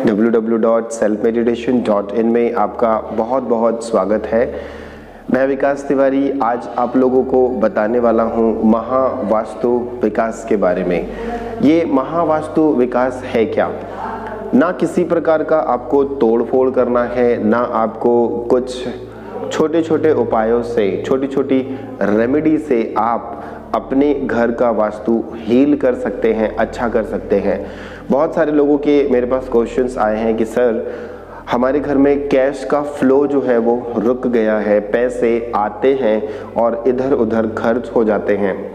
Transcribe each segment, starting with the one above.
www.selfmeditation.in में आपका बहुत बहुत स्वागत है। मैं विकास तिवारी आज आप लोगों को बताने वाला हूँ महावास्तु विकास के बारे में। ये महावास्तु विकास है क्या? ना किसी प्रकार का आपको तोड़-फोड़ करना है, ना आपको कुछ छोटे छोटे उपायों से, छोटी छोटी रेमेडी से आप अपने घर का वास्तु हील कर सकते हैं, अच्छा कर सकते हैं। बहुत सारे लोगों के मेरे पास क्वेश्चंस आए हैं कि सर हमारे घर में कैश का फ्लो जो है वो रुक गया है, पैसे आते हैं और इधर उधर खर्च हो जाते हैं।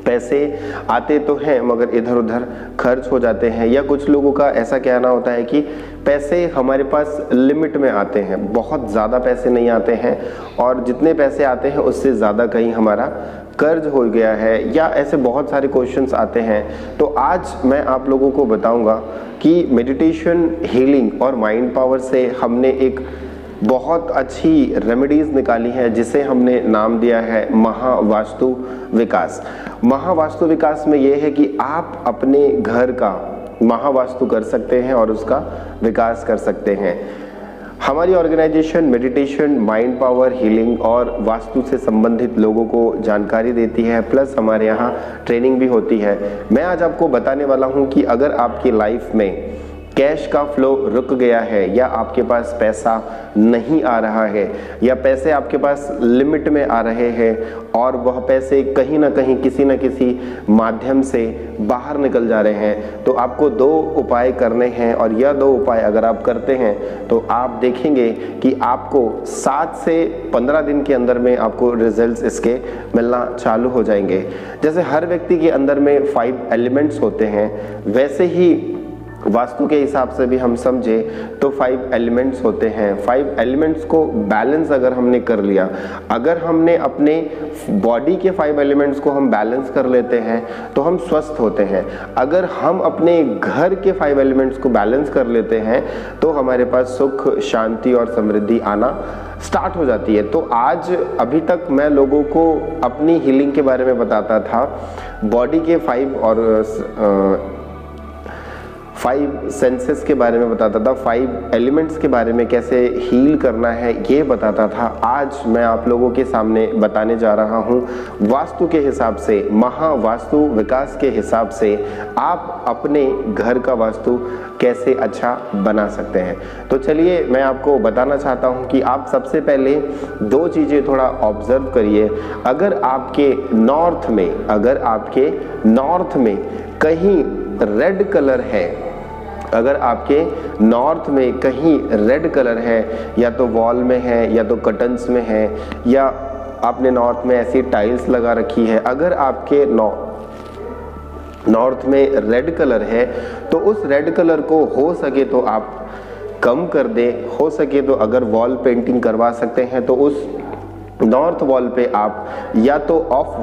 पैसे आते तो हैं मगर इधर उधर खर्च हो जाते हैं, या कुछ लोगों का ऐसा कहना होता है कि पैसे हमारे पास लिमिट में आते हैं, बहुत ज़्यादा पैसे नहीं आते हैं और जितने पैसे आते हैं उससे ज़्यादा कहीं हमारा कर्ज हो गया है, या ऐसे बहुत सारे क्वेश्चंस आते हैं। तो आज मैं आप लोगों को बताऊंगा कि मेडिटेशन, हीलिंग और माइंड पावर से हमने एक बहुत अच्छी रेमेडीज़ निकाली है जिसे हमने नाम दिया है महावास्तु विकास। महावास्तु विकास में यह है कि आप अपने घर का महावास्तु कर सकते हैं और उसका विकास कर सकते हैं। हमारी organization meditation, mind power, healing और वास्तु से संबंधित लोगों को जानकारी देती है, प्लस हमारे यहाँ ट्रेनिंग भी होती है। मैं आज आपको बताने वाला हूँ कि अगर आपकी लाइफ में कैश का फ्लो रुक गया है, या आपके पास पैसा नहीं आ रहा है, या पैसे आपके पास लिमिट में आ रहे हैं और वह पैसे कहीं ना कहीं किसी न किसी माध्यम से बाहर निकल जा रहे हैं, तो आपको दो उपाय करने हैं। और यह दो उपाय अगर आप करते हैं तो आप देखेंगे कि आपको 7 से 15 दिन के अंदर में आपको रिजल्ट्स इसके मिलना चालू हो जाएंगे। जैसे हर व्यक्ति के अंदर में 5 एलिमेंट्स होते हैं, वैसे ही वास्तु के हिसाब से भी हम समझे तो 5 एलिमेंट्स होते हैं। 5 एलिमेंट्स को बैलेंस अगर हमने कर लिया, अगर हमने अपने बॉडी के 5 एलिमेंट्स को हम बैलेंस कर लेते हैं तो हम स्वस्थ होते हैं। अगर हम अपने घर के 5 एलिमेंट्स को बैलेंस कर लेते हैं तो हमारे पास सुख, शांति और समृद्धि आना स्टार्ट हो जाती है। तो आज अभी तक मैं लोगों को अपनी हीलिंग के बारे में बताता था, बॉडी के 5 सेंसेस के बारे में बताता था, 5 एलिमेंट्स के बारे में कैसे हील करना है ये बताता था। आज मैं आप लोगों के सामने बताने जा रहा हूँ वास्तु के हिसाब से, महावास्तु विकास के हिसाब से आप अपने घर का वास्तु कैसे अच्छा बना सकते हैं। तो चलिए मैं आपको बताना चाहता हूँ कि आप सबसे पहले 2 चीज़ें थोड़ा ऑब्जर्व करिए। अगर आपके नॉर्थ में कहीं रेड कलर है, अगर आपके नॉर्थ में कहीं रेड कलर है, या तो वॉल में है या तो कर्टन्स में है, या आपने नॉर्थ में ऐसी टाइल्स लगा रखी है, अगर आपके नॉर्थ में रेड कलर है तो उस रेड कलर को हो सके तो आप कम कर दें। हो सके तो अगर वॉल पेंटिंग करवा सकते हैं तो उस नॉर्थ वॉल पे आप या तो ऑफ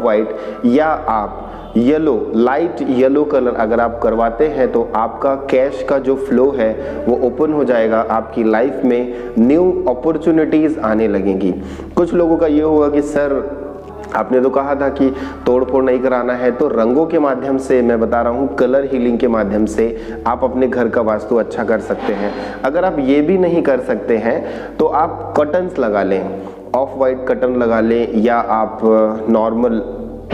वाइट या आप येलो, लाइट येलो कलर अगर आप करवाते हैं तो आपका कैश का जो फ्लो है वो ओपन हो जाएगा। आपकी लाइफ में न्यू अपॉर्चुनिटीज़ आने लगेंगी। कुछ लोगों का ये होगा कि सर आपने तो कहा था कि तोड़-फोड़ नहीं कराना है, तो रंगों के माध्यम से मैं बता रहा हूँ, कलर हीलिंग के माध्यम से आप अपने घर का वास्तु अच्छा कर सकते हैं। अगर आप ये भी नहीं कर सकते हैं तो आप कर्टन्स लगा लें, ऑफ वाइट कर्टन लगा लें, या आप नॉर्मल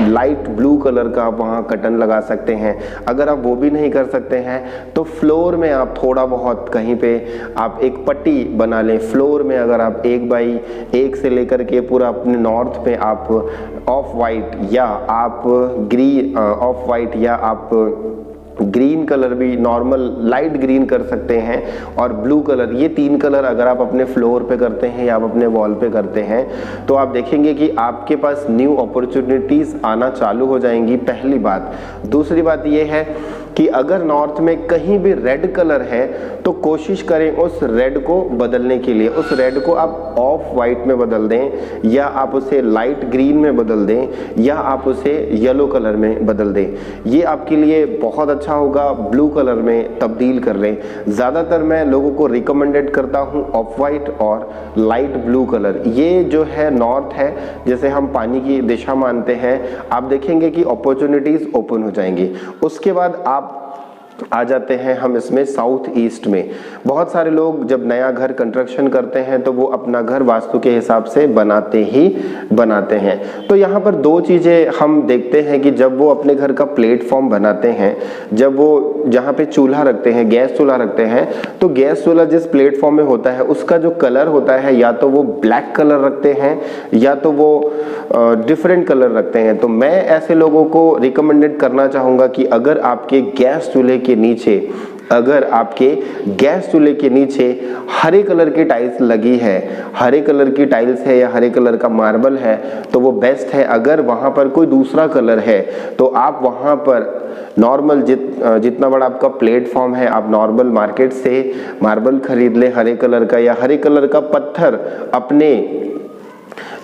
लाइट ब्लू कलर का वहाँ कर्टन लगा सकते हैं। अगर आप वो भी नहीं कर सकते हैं तो फ्लोर में आप थोड़ा बहुत कहीं पे आप एक पट्टी बना लें। फ्लोर में अगर आप 1 बाई 1 से लेकर के पूरा अपने नॉर्थ पे आप ऑफ वाइट या आप ग्रीन कलर भी, नॉर्मल लाइट ग्रीन कर सकते हैं, और ब्लू कलर, ये 3 कलर अगर आप अपने फ्लोर पे करते हैं या आप अपने वॉल पे करते हैं तो आप देखेंगे कि आपके पास न्यू अपॉर्चुनिटीज़ आना चालू हो जाएंगी। पहली बात। दूसरी बात ये है कि अगर नॉर्थ में कहीं भी रेड कलर है तो कोशिश करें उस रेड को बदलने के लिए। उस रेड को आप ऑफ वाइट में बदल दें, या आप उसे लाइट ग्रीन में बदल दें, या आप उसे येलो कलर में बदल दें। ये आपके लिए बहुत अच्छा होगा। ब्लू कलर में तब्दील कर लें। ज़्यादातर मैं लोगों को रिकमेंडेड करता हूँ ऑफ वाइट और लाइट ब्लू कलर। ये जो है नॉर्थ है, जैसे हम पानी की दिशा मानते हैं, आप देखेंगे कि अपॉर्चुनिटीज ओपन हो जाएंगी। उसके बाद आप आ जाते हैं हम इसमें साउथ ईस्ट में। बहुत सारे लोग जब नया घर कंस्ट्रक्शन करते हैं तो वो अपना घर वास्तु के हिसाब से बनाते हैं। तो यहाँ पर दो चीज़ें हम देखते हैं कि जब वो अपने घर का प्लेटफॉर्म बनाते हैं, जब वो जहाँ पे चूल्हा रखते हैं, गैस चूल्हा रखते हैं, तो गैस चूल्हा जिस प्लेटफॉर्म में होता है उसका जो कलर होता है, या तो वो ब्लैक कलर रखते हैं या तो वो डिफरेंट कलर रखते हैं। तो मैं ऐसे लोगों को रिकमेंडेड करना चाहूँगा कि अगर आपके गैस चूल्हे के नीचे हरे कलर की टाइल्स लगी है, हरे कलर की टाइल्स है या हरे कलर का मार्बल है, तो वो बेस्ट है। अगर वहां पर कोई दूसरा कलर है तो आप वहां पर नॉर्मल जितना बड़ा आपका प्लेटफॉर्म है, आप नॉर्मल मार्केट से मार्बल खरीद ले हरे कलर का, या हरे कलर का पत्थर अपने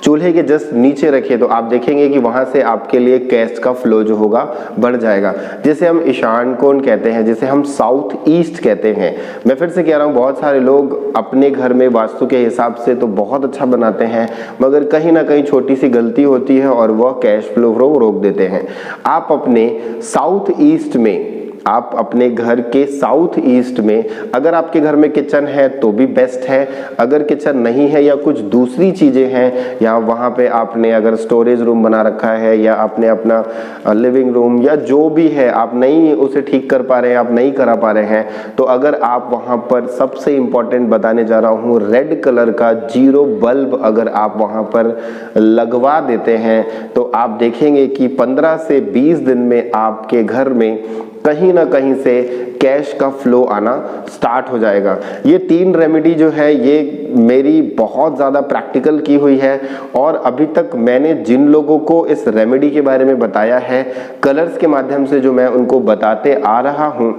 चूल्हे के जस्ट नीचे रखिए, तो आप देखेंगे कि वहां से आपके लिए कैश का फ्लो जो होगा बढ़ जाएगा। जिसे हम ईशान कोण कहते हैं, जिसे हम साउथ ईस्ट कहते हैं। मैं फिर से कह रहा हूँ, बहुत सारे लोग अपने घर में वास्तु के हिसाब से तो बहुत अच्छा बनाते हैं, मगर कहीं ना कहीं छोटी सी गलती होती है और वह कैश फ्लो को रोक देते हैं। आप अपने साउथ ईस्ट में, आप अपने घर के साउथ ईस्ट में, अगर आपके घर में किचन है तो भी बेस्ट है। अगर किचन नहीं है या कुछ दूसरी चीजें हैं, या वहां पे आपने अगर स्टोरेज रूम बना रखा है, या आपने अपना लिविंग रूम या जो भी है आप नहीं उसे ठीक कर पा रहे हैं, आप नहीं करा पा रहे हैं, तो अगर आप वहां पर, सबसे इंपॉर्टेंट बताने जा रहा हूं, रेड कलर का 0 बल्ब अगर आप वहां पर लगवा देते हैं, तो आप देखेंगे कि 15 से 20 दिन में आपके घर में कहीं ना कहीं से कैश का फ्लो आना स्टार्ट हो जाएगा। ये 3 रेमेडी जो है ये मेरी बहुत ज़्यादा प्रैक्टिकल की हुई है, और अभी तक मैंने जिन लोगों को इस रेमेडी के बारे में बताया है, कलर्स के माध्यम से जो मैं उनको बताते आ रहा हूँ,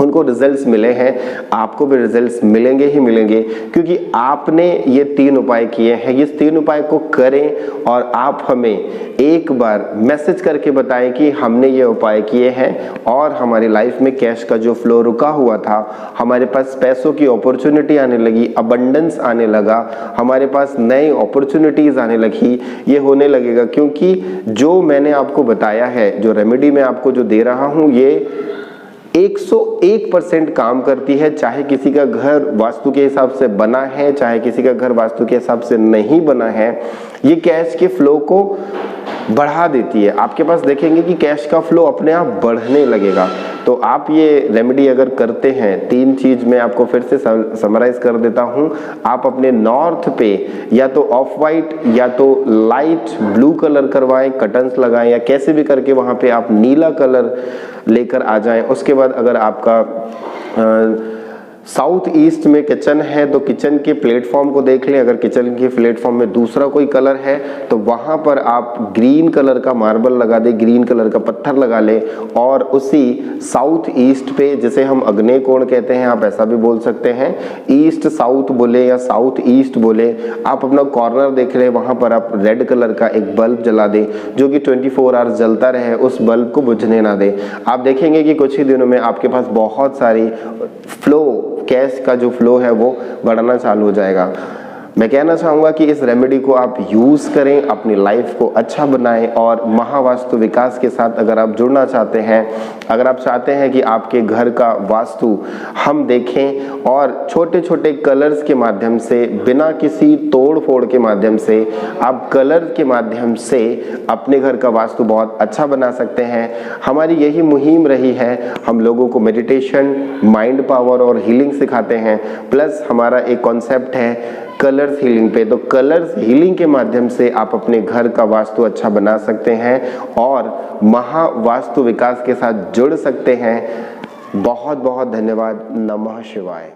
उनको रिजल्ट्स मिले हैं। आपको भी रिजल्ट्स मिलेंगे ही मिलेंगे, क्योंकि आपने ये 3 उपाय किए हैं। इस 3 उपाय को करें और आप हमें एक बार मैसेज करके बताएं कि हमने ये उपाय किए हैं और हमारी लाइफ में कैश का जो फ्लो रुका हुआ था, हमारे पास पैसों की अपॉर्चुनिटी आने लगी, अबंडेंस आने लगा, हमारे पास नई अपॉर्चुनिटीज आने लगी। ये होने लगेगा क्योंकि जो मैंने आपको बताया है, जो रेमेडी मैं आपको जो दे रहा हूँ, ये 101% काम करती है। चाहे किसी का घर वास्तु के हिसाब से बना है, चाहे किसी का घर वास्तु के हिसाब से नहीं बना है, ये कैश के फ्लो को बढ़ा देती है। आपके पास देखेंगे कि कैश का फ्लो अपने आप बढ़ने लगेगा। तो आप ये रेमेडी अगर करते हैं, 3 चीज मैं आपको फिर से समराइज कर देता हूं। आप अपने नॉर्थ पे या तो ऑफ वाइट या तो लाइट ब्लू कलर करवाएं, कर्टन्स लगाएं, या कैसे भी करके वहां पे आप नीला कलर लेकर आ जाएं। उसके बाद अगर आपका साउथ ईस्ट में किचन है तो किचन के प्लेटफॉर्म को देख लें। अगर किचन के प्लेटफॉर्म में दूसरा कोई कलर है तो वहां पर आप ग्रीन कलर का मार्बल लगा दें, ग्रीन कलर का पत्थर लगा लें, और उसी साउथ ईस्ट पे, जिसे हम आग्नेय कोण कहते हैं, आप ऐसा भी बोल सकते हैं, ईस्ट साउथ बोले या साउथ ईस्ट बोले, आप अपना कॉर्नर देख रहे हैं, वहां पर आप रेड कलर का एक बल्ब जला दें जो कि 24 आवर्स जलता रहे, उस बल्ब को बुझने ना दें। आप देखेंगे कि कुछ ही दिनों में आपके पास बहुत सारी फ्लो, कैश का जो फ्लो है वो बढ़ना चालू हो जाएगा। मैं कहना चाहूँगा कि इस रेमेडी को आप यूज़ करें, अपनी लाइफ को अच्छा बनाएं, और महावास्तु विकास के साथ अगर आप जुड़ना चाहते हैं, अगर आप चाहते हैं कि आपके घर का वास्तु हम देखें और छोटे छोटे कलर्स के माध्यम से, बिना किसी तोड़ फोड़ के माध्यम से, आप कलर के माध्यम से अपने घर का वास्तु बहुत अच्छा बना सकते हैं। हमारी यही मुहिम रही है। हम लोगों को मेडिटेशन, माइंड पावर और हीलिंग सिखाते हैं, प्लस हमारा एक कॉन्सेप्ट है कलर्स हीलिंग पे। तो कलर्स हीलिंग के माध्यम से आप अपने घर का वास्तु अच्छा बना सकते हैं और महावास्तु विकास के साथ जुड़ सकते हैं। बहुत बहुत धन्यवाद। नमः शिवाय।